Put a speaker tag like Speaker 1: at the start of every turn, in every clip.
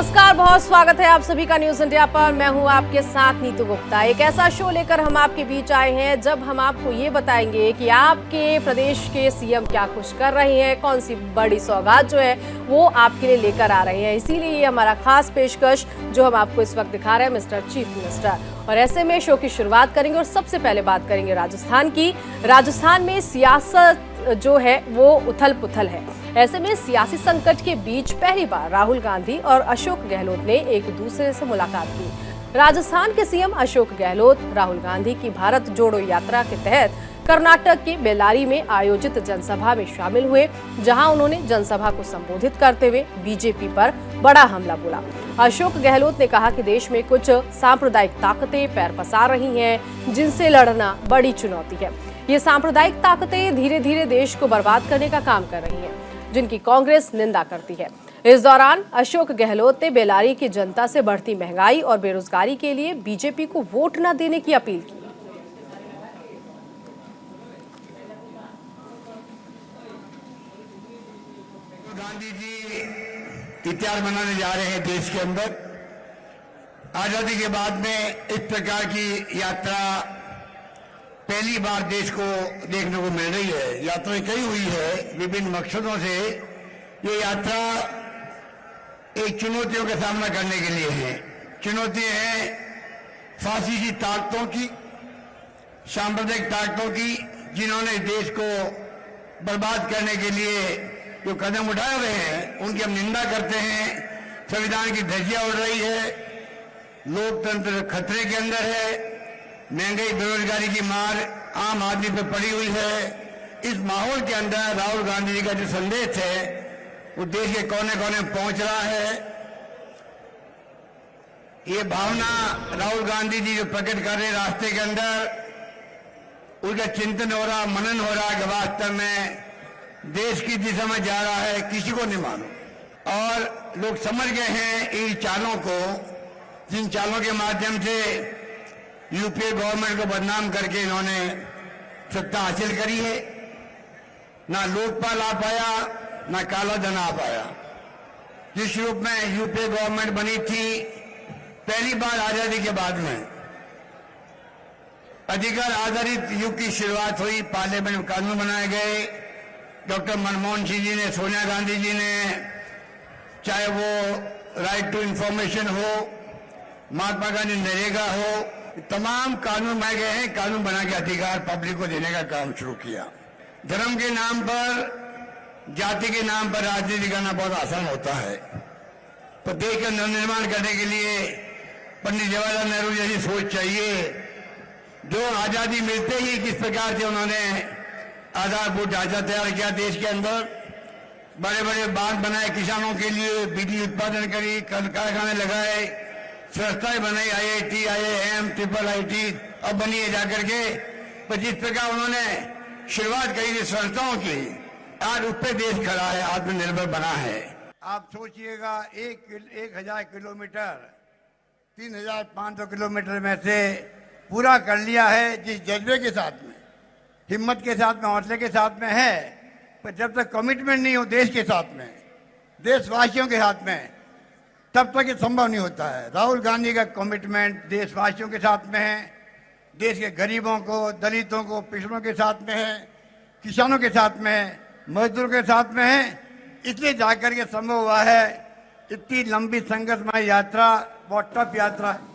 Speaker 1: नमस्कार, बहुत स्वागत है आप सभी का न्यूज इंडिया पर। मैं हूं आपके साथ नीतू गुप्ता। एक ऐसा शो लेकर हम आपके बीच आए हैं जब हम आपको ये बताएंगे कि आपके प्रदेश के सीएम क्या कुछ कर रहे हैं, कौन सी बड़ी सौगात जो है वो आपके लिए लेकर आ रहे हैं। इसीलिए ये हमारा खास पेशकश जो हम आपको इस वक्त दिखा रहे हैं, मिस्टर चीफ मिनिस्टर। और ऐसे में शो की शुरुआत करेंगे और सबसे पहले बात करेंगे राजस्थान की। राजस्थान में सियासत जो है वो उथल पुथल है। ऐसे में सियासी संकट के बीच पहली बार राहुल गांधी और अशोक गहलोत ने एक दूसरे से मुलाकात की। राजस्थान के सीएम अशोक गहलोत राहुल गांधी की भारत जोड़ो यात्रा के तहत कर्नाटक के बेल्लारी में आयोजित जनसभा में शामिल हुए, जहां उन्होंने जनसभा को संबोधित करते हुए बीजेपी पर बड़ा हमला बोला। अशोक गहलोत ने कहा कि देश में कुछ सांप्रदायिक ताकतें पैर पसार रही हैं, जिनसे लड़ना बड़ी चुनौती है। ये सांप्रदायिक ताकतें धीरे धीरे देश को बर्बाद करने का काम कर रही हैं, जिनकी कांग्रेस निंदा करती है। इस दौरान अशोक गहलोत ने बेल्लारी की जनता से बढ़ती महंगाई और बेरोजगारी के लिए बीजेपी को वोट न देने की अपील की।
Speaker 2: गांधी जी इतिहास बनाने जा रहे हैं देश के अंदर। आजादी के बाद में इस प्रकार की यात्रा पहली बार देश को देखने को मिल रही है। यात्राएं कई हुई है विभिन्न मकसदों से। ये यात्रा एक चुनौतियों का सामना करने के लिए है। चुनौतियां हैं फांसी की ताकतों की, सांप्रदायिक ताकतों की, जिन्होंने देश को बर्बाद करने के लिए जो कदम उठाए हुए हैं उनकी हम निंदा करते हैं। संविधान की धज्जियां उड़ रही है, लोकतंत्र खतरे के अंदर है, महंगाई बेरोजगारी की मार आम आदमी पे पड़ी हुई है। इस माहौल के अंदर राहुल गांधी जी का जो संदेश है वो देश के कोने कोने में पहुंच रहा है। ये भावना राहुल गांधी जी जो प्रकट कर रहे रास्ते के अंदर, उनका चिंतन हो रहा, मनन हो रहा कि वास्तव में देश की दिशा में जा रहा है, किसी को नहीं मालूम। और लोग समझ गए हैं इन चालों को, जिन चालों के माध्यम से यूपीए गवर्नमेंट को बदनाम करके इन्होंने सत्ता हासिल करी है। ना लोकपाल आ पाया, ना काला धन आ पाया। जिस रूप में यूपीए गवर्नमेंट बनी थी पहली बार आजादी के बाद में, अधिकार आधारित युग की शुरुआत हुई, पार्लियामेंट में कानून बनाए गए। डॉक्टर मनमोहन सिंह जी ने, सोनिया गांधी जी ने, चाहे वो राइट टू इंफॉर्मेशन हो, महात्मा गांधी नरेगा हो, तमाम कानून बनाए गए हैं। कानून बना के अधिकार पब्लिक को देने का काम शुरू किया। धर्म के नाम पर, जाति के नाम पर राजनीति करना बहुत आसान होता है। तो देश का नवनिर्माण करने के लिए पंडित जवाहरलाल नेहरू जैसी सोच चाहिए, जो आजादी मिलते ही किस प्रकार से उन्होंने आधारभूत ढांचा तैयार किया देश के अंदर, बड़े बड़े बांध बनाए किसानों के लिए, बिजली उत्पादन करी, कारखाने लगाए, संस्थाएं बनाई, IIT, IIM, IIIT अब बनी है जाकर के। पर जिस प्रकार उन्होंने शुरुआत करी थी संस्थाओं की, आज उस पर देश खड़ा है, आत्मनिर्भर बना है। आप सोचिएगा 1000 किलोमीटर 3500 किलोमीटर में से पूरा कर लिया है, जिस जज्बे के साथ में, हिम्मत के साथ में, हौसले के साथ में है। पर जब तक कमिटमेंट नहीं हो देश के साथ में, देशवासियों के साथ में, तब तक ये संभव नहीं होता है। राहुल गांधी का कमिटमेंट देशवासियों के साथ में है, देश के गरीबों को, दलितों को, पिछड़ों के साथ में है, किसानों के साथ में है, मजदूरों के साथ में है। इसलिए जाकर के संभव हुआ है। इतनी लंबी संघर्षमय यात्रा, बहुत टफ यात्रा है।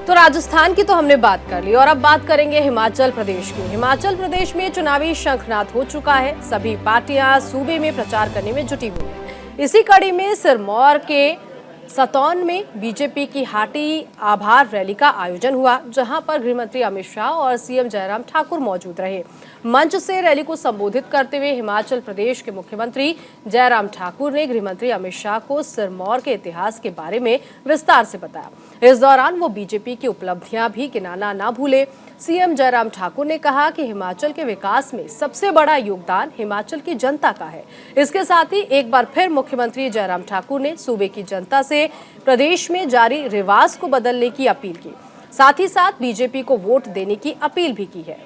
Speaker 1: तो राजस्थान की तो हमने बात कर ली और अब बात करेंगे हिमाचल प्रदेश की। हिमाचल प्रदेश में चुनावी शंखनाद हो चुका है। सभी पार्टियां सूबे में प्रचार करने में जुटी हुई हैं। इसी कड़ी में सिरमौर के सतौन में बीजेपी की हाटी आभार रैली का आयोजन हुआ, जहां पर गृहमंत्री अमित शाह और सीएम जयराम ठाकुर मौजूद रहे। मंच से रैली को संबोधित करते हुए हिमाचल प्रदेश के मुख्यमंत्री जयराम ठाकुर ने गृहमंत्री अमित शाह को सिरमौर के इतिहास के बारे में विस्तार से बताया। इस दौरान वो बीजेपी की उपलब्धियां भी गिनाना ना भूले। सीएम जयराम ठाकुर ने कहा कि हिमाचल के विकास में सबसे बड़ा योगदान हिमाचल की जनता का है। इसके साथ ही एक बार फिर मुख्यमंत्री जयराम ठाकुर ने सूबे की जनता से प्रदेश में जारी रिवाज को बदलने की अपील की। साथ ही साथ बीजेपी को वोट देने की अपील भी की है।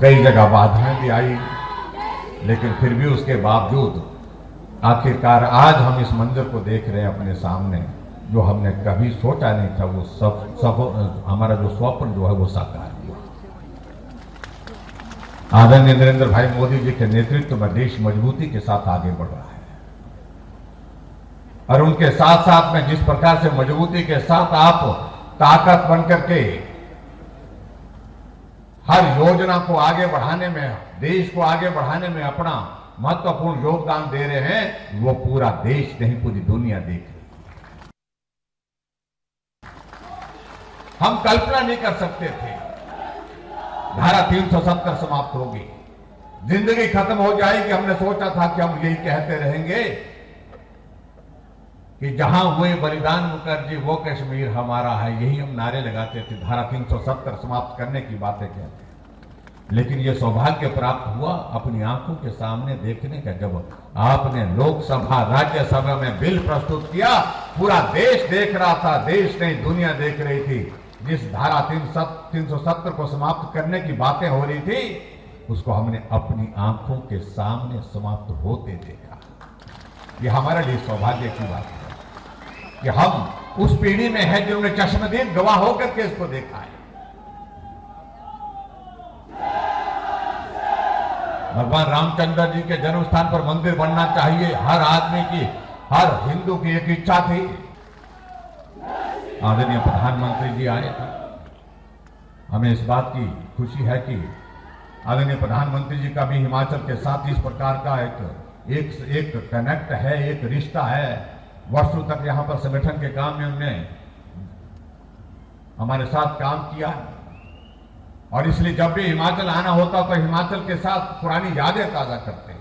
Speaker 3: कई जगह बाधाएं भी आई, लेकिन फिर भी उसके बावजूद आखिरकार आज हम इस मंजर को देख रहे हैं अपने सामने, जो हमने कभी सोचा नहीं था, वो सब हमारा जो स्वप्न जो है वो साकार हुआ। आदरणीय नरेंद्र भाई मोदी जी के नेतृत्व में देश मजबूती के साथ आगे बढ़ रहा है, और उनके साथ साथ में जिस प्रकार से मजबूती के साथ आप ताकत बनकर के हर योजना को आगे बढ़ाने में, देश को आगे बढ़ाने में अपना महत्वपूर्ण योगदान दे रहे हैं, वो पूरा देश नहीं पूरी दुनिया देख रही है। हम कल्पना नहीं कर सकते थे धारा 370 समाप्त होगी, जिंदगी खत्म हो जाएगी। हमने सोचा था कि हम यही कहते रहेंगे कि जहां हुए बलिदान मुखर्जी वो कश्मीर हमारा है, यही हम नारे लगाते थे, धारा 370 समाप्त करने की बातें कहते हैं। लेकिन ये सौभाग्य प्राप्त हुआ अपनी आंखों के सामने देखने का, जब आपने लोकसभा राज्यसभा में बिल प्रस्तुत किया, पूरा देश देख रहा था, देश नहीं दुनिया देख रही थी। जिस धारा 370 को समाप्त करने की बातें हो रही थी, उसको हमने अपनी आंखों के सामने समाप्त होते देखा। ये हमारे लिए सौभाग्य की बात है कि हम उस पीढ़ी में हैं जिन्होंने चश्मदीद गवाह होकर के इसको देखा है। भगवान रामचंद्र जी के जन्म स्थान पर मंदिर बनना चाहिए, हर आदमी की, हर हिंदू की एक इच्छा थी। आदरणीय प्रधानमंत्री जी आए थे, हमें इस बात की खुशी है कि आदरणीय प्रधानमंत्री जी का भी हिमाचल के साथ इस प्रकार का एक कनेक्ट है, एक रिश्ता है। वर्षों तक यहां पर संगठन के काम में उन्होंने हमारे साथ काम किया, और इसलिए जब भी हिमाचल आना होता तो हिमाचल के साथ पुरानी यादें ताजा करते हैं।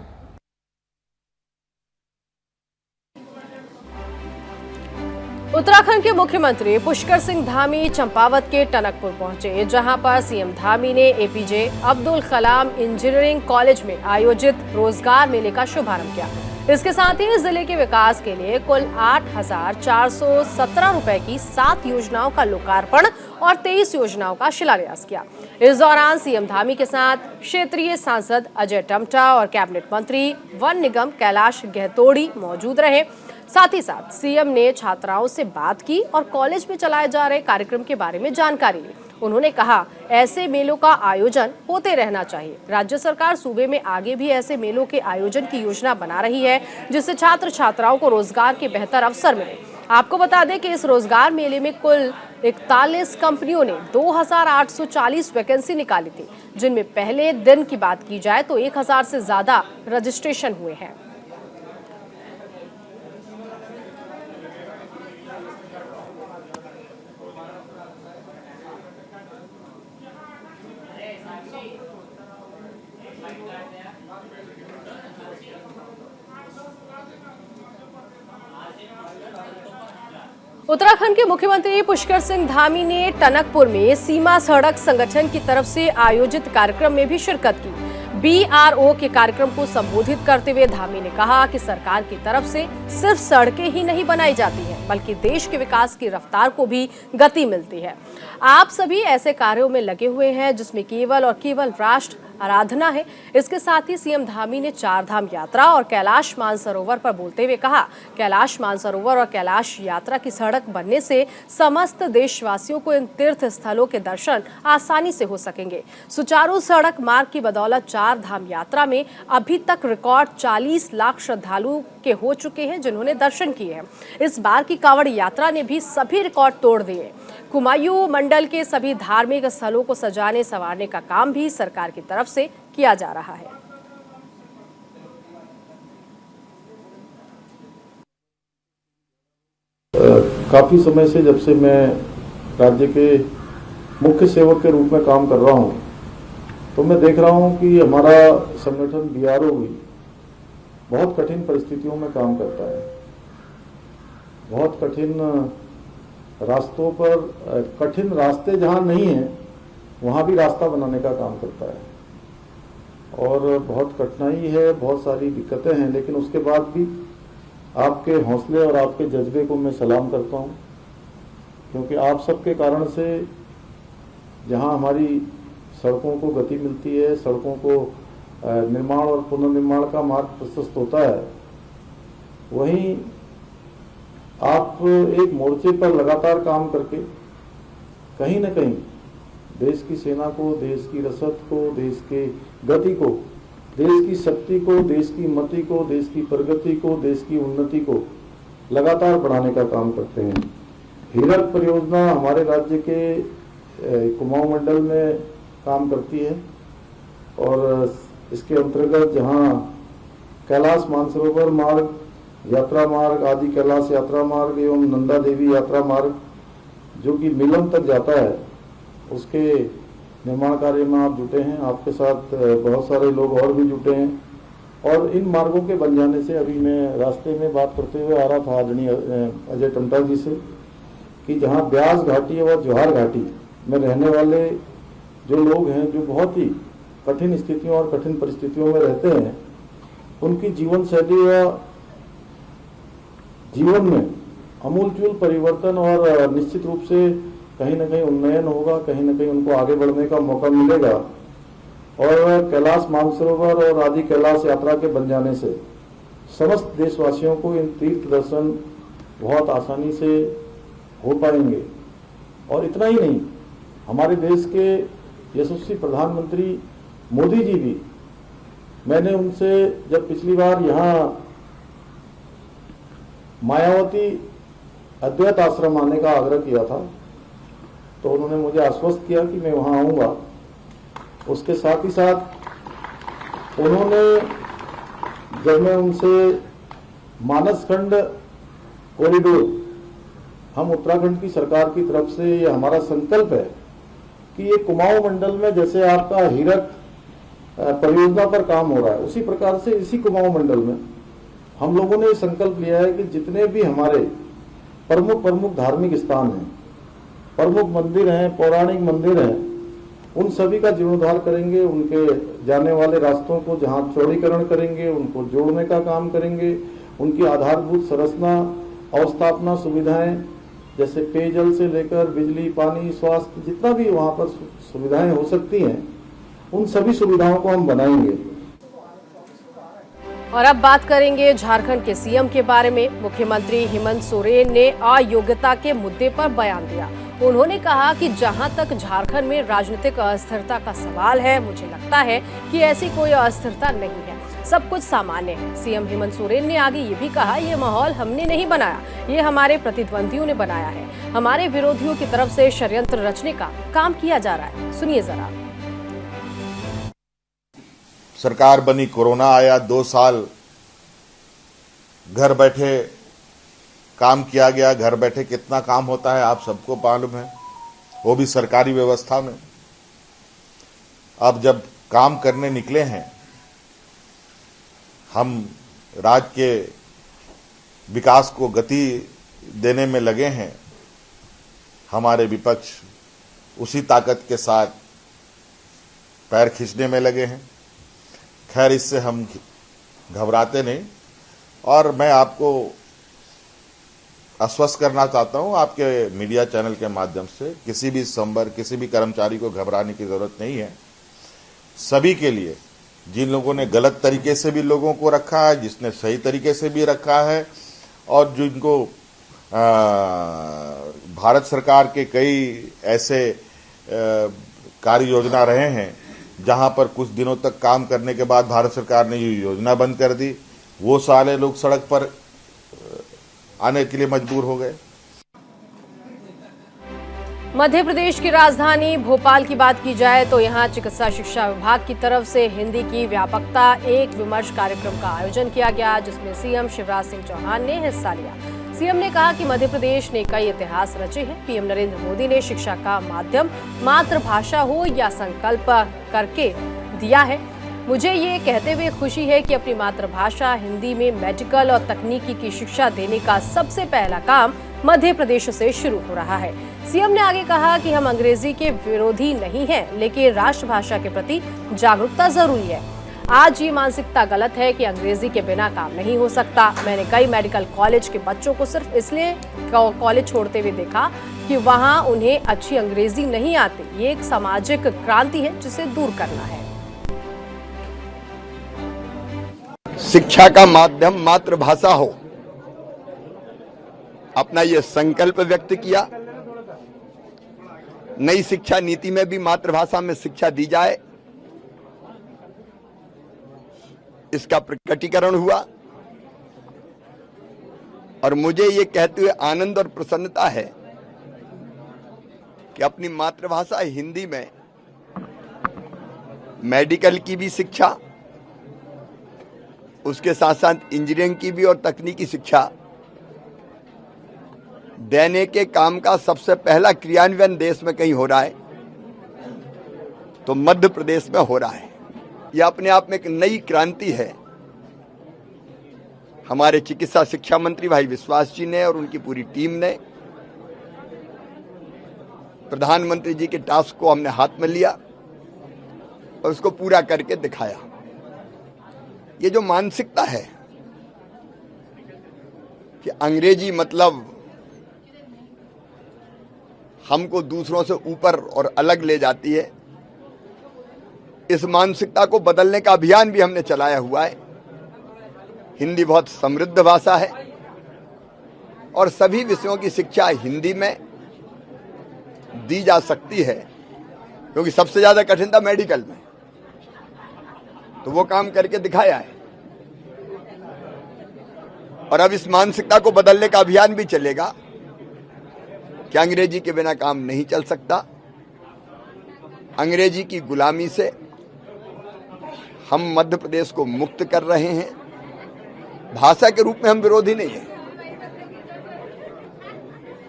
Speaker 1: उत्तराखंड के मुख्यमंत्री पुष्कर सिंह धामी चंपावत के टनकपुर पहुंचे, जहां पर सीएम धामी ने APJ Abdul Kalam engineering college में आयोजित रोजगार मेले का शुभारंभ किया। इसके साथ ही जिले के विकास के लिए कुल 8,417 रुपए की 7 योजनाओं का लोकार्पण और 23 योजनाओं का शिलान्यास किया। इस दौरान सीएम धामी के साथ क्षेत्रीय सांसद अजय टम्टा और कैबिनेट मंत्री वन निगम कैलाश गहतोड़ी मौजूद रहे। साथ ही साथ सीएम ने छात्राओं से बात की और कॉलेज में चलाए जा रहे कार्यक्रम के बारे में जानकारी ली। उन्होंने कहा, ऐसे मेलों का आयोजन होते रहना चाहिए। राज्य सरकार सूबे में आगे भी ऐसे मेलों के आयोजन की योजना बना रही है, जिससे छात्र छात्राओं को रोजगार के बेहतर अवसर मिले। आपको बता दें कि इस रोजगार मेले में कुल 41 कंपनियों ने 2,840 वैकेंसी निकाली थी, जिनमें पहले दिन की बात की जाए तो 1,000 से ज्यादा रजिस्ट्रेशन हुए हैं। उत्तराखंड के मुख्यमंत्री पुष्कर सिंह धामी ने टनकपुर में सीमा सड़क संगठन की तरफ से आयोजित कार्यक्रम में भी शिरकत की। बीआरओ के कार्यक्रम को संबोधित करते हुए धामी ने कहा कि सरकार की तरफ से सिर्फ सड़कें ही नहीं बनाई जाती हैं, बल्कि देश के विकास की रफ्तार को भी गति मिलती है। आप सभी ऐसे कार्यों में लगे हुए हैं जिसमें केवल और केवल राष्ट्र आराधना है। इसके साथ ही सीएम धामी ने 4 धाम यात्रा और कैलाश मानसरोवर पर बोलते हुए कहा, कैलाश मानसरोवर और कैलाश यात्रा की सड़क बनने से समस्त देशवासियों को इन तीर्थ स्थलों के दर्शन आसानी से हो सकेंगे। सुचारू सड़क मार्ग की बदौलत 4 धाम यात्रा में अभी तक रिकॉर्ड 40 लाख श्रद्धालु के हो चुके हैं जिन्होंने दर्शन किए हैं। इस बार की कांवड़ यात्रा ने भी सभी रिकॉर्ड तोड़ दिए। कुमायूं मंडल के सभी धार्मिक स्थलों को सजाने संवारने का काम भी सरकार की तरफ से किया जा रहा है।
Speaker 4: काफी समय से, जब से मैं राज्य के मुख्य सेवक के रूप में काम कर रहा हूं, तो मैं देख रहा हूं कि हमारा संगठन बीआरओ भी बहुत कठिन परिस्थितियों में काम करता है। बहुत कठिन रास्तों पर, कठिन रास्ते जहां नहीं है वहां भी रास्ता बनाने का काम करता है। और बहुत कठिनाई है, बहुत सारी दिक्कतें हैं, लेकिन उसके बाद भी आपके हौसले और आपके जज्बे को मैं सलाम करता हूं, क्योंकि आप सबके कारण से जहां हमारी सड़कों को गति मिलती है, सड़कों को निर्माण और पुनर्निर्माण का मार्ग प्रशस्त होता है, वहीं आप एक मोर्चे पर लगातार काम करके कहीं न कहीं देश की सेना को, देश की रसद को, देश के गति को, देश की शक्ति को, देश की मति को, देश की प्रगति को, देश की उन्नति को लगातार बढ़ाने का काम करते हैं। हीरक परियोजना हमारे राज्य के कुमाऊं मंडल में काम करती है और इसके अंतर्गत जहां कैलाश मानसरोवर मार्ग, यात्रा मार्ग, आदि कैलाश यात्रा मार्ग एवं नंदा देवी यात्रा मार्ग जो कि नीलम तक जाता है, उसके निर्माण कार्य में आप जुटे हैं। आपके साथ बहुत सारे लोग और भी जुटे हैं और इन मार्गों के बन जाने से अभी मैं रास्ते में बात करते हुए आ रहा था आदरणीय अजय टम्टा जी से कि जहां ब्यास घाटी और जवाहर घाटी में रहने वाले जो लोग हैं, जो बहुत ही कठिन स्थितियों और कठिन परिस्थितियों में रहते हैं, उनकी जीवन शैली व जीवन में अमूलचूल परिवर्तन और निश्चित रूप से कहीं न कहीं उन्नयन होगा, कहीं न कहीं उनको आगे बढ़ने का मौका मिलेगा। और कैलाश मानसरोवर और आदि कैलाश यात्रा के बन जाने से समस्त देशवासियों को इन तीर्थ दर्शन बहुत आसानी से हो पाएंगे। और इतना ही नहीं, हमारे देश के यशस्वी प्रधानमंत्री मोदी जी भी, मैंने उनसे जब पिछली बार यहाँ मायावती अद्वैत आश्रम आने का आग्रह किया था तो उन्होंने मुझे आश्वस्त किया कि मैं वहां आऊंगा। उसके साथ ही साथ उन्होंने, जब मैं उनसे मानसखंड कॉरिडोर, हम उत्तराखंड की सरकार की तरफ से ये हमारा संकल्प है कि ये कुमाऊं मंडल में जैसे आपका हीरक परियोजना पर काम हो रहा है, उसी प्रकार से इसी कुमाऊं मंडल में हम लोगों ने संकल्प लिया है कि जितने भी हमारे प्रमुख धार्मिक स्थान हैं, प्रमुख मंदिर हैं, पौराणिक मंदिर हैं, उन सभी का जीर्णोद्धार करेंगे, उनके जाने वाले रास्तों को जहां चौड़ीकरण करेंगे, उनको जोड़ने का काम करेंगे, उनकी आधारभूत संरचना, अवस्थापना सुविधाएं जैसे पेयजल से लेकर बिजली, पानी, स्वास्थ्य, जितना भी वहां पर सुविधाएं हो सकती हैं, उन सभी सुविधाओं को हम बनाएंगे।
Speaker 1: और अब बात करेंगे झारखंड के सीएम के बारे में। मुख्यमंत्री हेमंत सोरेन ने अयोग्यता के मुद्दे पर बयान दिया। उन्होंने कहा कि जहां तक झारखंड में राजनीतिक अस्थिरता का सवाल है, मुझे लगता है कि ऐसी कोई अस्थिरता नहीं है, सब कुछ सामान्य है। सीएम हेमंत सोरेन ने आगे ये भी कहा, ये माहौल हमने नहीं बनाया, ये हमारे प्रतिद्वंदियों ने बनाया है। हमारे विरोधियों की तरफ से षड्यंत्र रचने का काम किया जा रहा है। सुनिए जरा।
Speaker 5: सरकार बनी, कोरोना आया, 2 साल घर बैठे काम किया गया। घर बैठे कितना काम होता है आप सबको मालूम है, वो भी सरकारी व्यवस्था में। अब जब काम करने निकले हैं, हम राज्य के विकास को गति देने में लगे हैं, हमारे विपक्ष उसी ताकत के साथ पैर खींचने में लगे हैं। खैर, इससे हम घबराते नहीं और मैं आपको आश्वस्त करना चाहता हूं आपके मीडिया चैनल के माध्यम से, किसी भी संबर, किसी भी कर्मचारी को घबराने की जरूरत नहीं है। सभी के लिए, जिन लोगों ने गलत तरीके से भी लोगों को रखा है, जिसने सही तरीके से भी रखा है, और जिनको भारत सरकार के कई ऐसे कार्य योजना रहे हैं जहां पर कुछ दिनों तक काम करने के बाद भारत सरकार ने ये योजना बंद कर दी, वो सारे लोग सड़क पर आने के लिए मजबूर हो गए।
Speaker 1: मध्य प्रदेश की राजधानी भोपाल की बात की जाए तो यहां चिकित्सा शिक्षा विभाग की तरफ से हिंदी की व्यापकता एक विमर्श कार्यक्रम का आयोजन किया गया, जिसमें सीएम शिवराज सिंह चौहान ने हिस्सा लिया। सीएम ने कहा कि मध्य प्रदेश ने कई इतिहास रचे हैं। पीएम नरेंद्र मोदी ने शिक्षा का माध्यम मातृभाषा हो या संकल्प करके दिया है। मुझे ये कहते हुए खुशी है कि अपनी मातृभाषा हिंदी में मेडिकल और तकनीकी की शिक्षा देने का सबसे पहला काम मध्य प्रदेश से शुरू हो रहा है। सीएम ने आगे कहा कि हम अंग्रेजी के विरोधी नहीं हैं, लेकिन राष्ट्रभाषा के प्रति जागरूकता जरूरी है। आज ये मानसिकता गलत है कि अंग्रेजी के बिना काम नहीं हो सकता। मैंने कई मेडिकल कॉलेज के बच्चों को सिर्फ इसलिए कॉलेज छोड़ते हुए देखा कि वहां उन्हें अच्छी अंग्रेजी नहीं आती। ये एक सामाजिक क्रांति है जिसे दूर करना है।
Speaker 6: शिक्षा का माध्यम मातृभाषा हो, अपना ये संकल्प व्यक्त किया। नई शिक्षा नीति में भी मातृभाषा में शिक्षा दी जाए, इसका प्रकटीकरण हुआ। और मुझे ये कहते हुए आनंद और प्रसन्नता है कि अपनी मातृभाषा हिंदी में मेडिकल की भी शिक्षा, उसके साथ साथ इंजीनियरिंग की भी और तकनीकी शिक्षा देने के काम का सबसे पहला क्रियान्वयन देश में कहीं हो रहा है तो मध्य प्रदेश में हो रहा है। यह अपने आप में एक नई क्रांति है। हमारे चिकित्सा शिक्षा मंत्री भाई विश्वास जी ने और उनकी पूरी टीम ने प्रधानमंत्री जी के टास्क को हमने हाथ में लिया और उसको पूरा करके दिखाया। ये जो मानसिकता है कि अंग्रेजी मतलब हमको दूसरों से ऊपर और अलग ले जाती है, इस मानसिकता को बदलने का अभियान भी हमने चलाया हुआ है। हिंदी बहुत समृद्ध भाषा है और सभी विषयों की शिक्षा हिंदी में दी जा सकती है, क्योंकि सबसे ज्यादा कठिनता मेडिकल में, तो वो काम करके दिखाया है। और अब इस मानसिकता को बदलने का अभियान भी चलेगा कि अंग्रेजी के बिना काम नहीं चल सकता। अंग्रेजी की गुलामी से हम मध्य प्रदेश को मुक्त कर रहे हैं। भाषा के रूप में हम विरोधी नहीं हैं,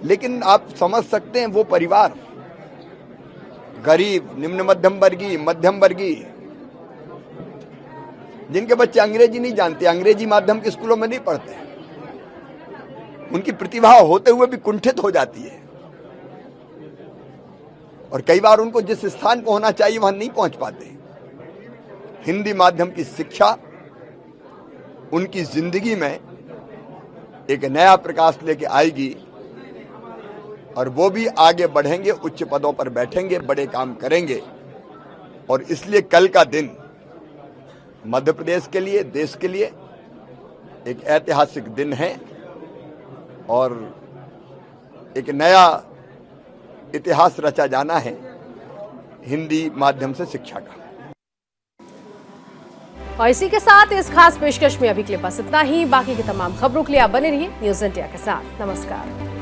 Speaker 6: लेकिन आप समझ सकते हैं वो परिवार, गरीब, निम्न मध्यम वर्गीय, मध्यम वर्गीय, जिनके बच्चे अंग्रेजी नहीं जानते, अंग्रेजी माध्यम के स्कूलों में नहीं पढ़ते, उनकी प्रतिभा होते हुए भी कुंठित हो जाती है और कई बार उनको जिस स्थान पर होना चाहिए वहां नहीं पहुंच पाते। हिंदी माध्यम की शिक्षा उनकी जिंदगी में एक नया प्रकाश लेके आएगी और वो भी आगे बढ़ेंगे, उच्च पदों पर बैठेंगे, बड़े काम करेंगे। और इसलिए कल का दिन मध्य प्रदेश के लिए, देश के लिए एक ऐतिहासिक दिन है और एक नया इतिहास रचा जाना है हिंदी माध्यम से शिक्षा का।
Speaker 1: और इसी के साथ इस खास पेशकश में अभी के लिए बस इतना ही। बाकी की तमाम खबरों के लिए आप बने रहिए न्यूज़ इंडिया के साथ। नमस्कार।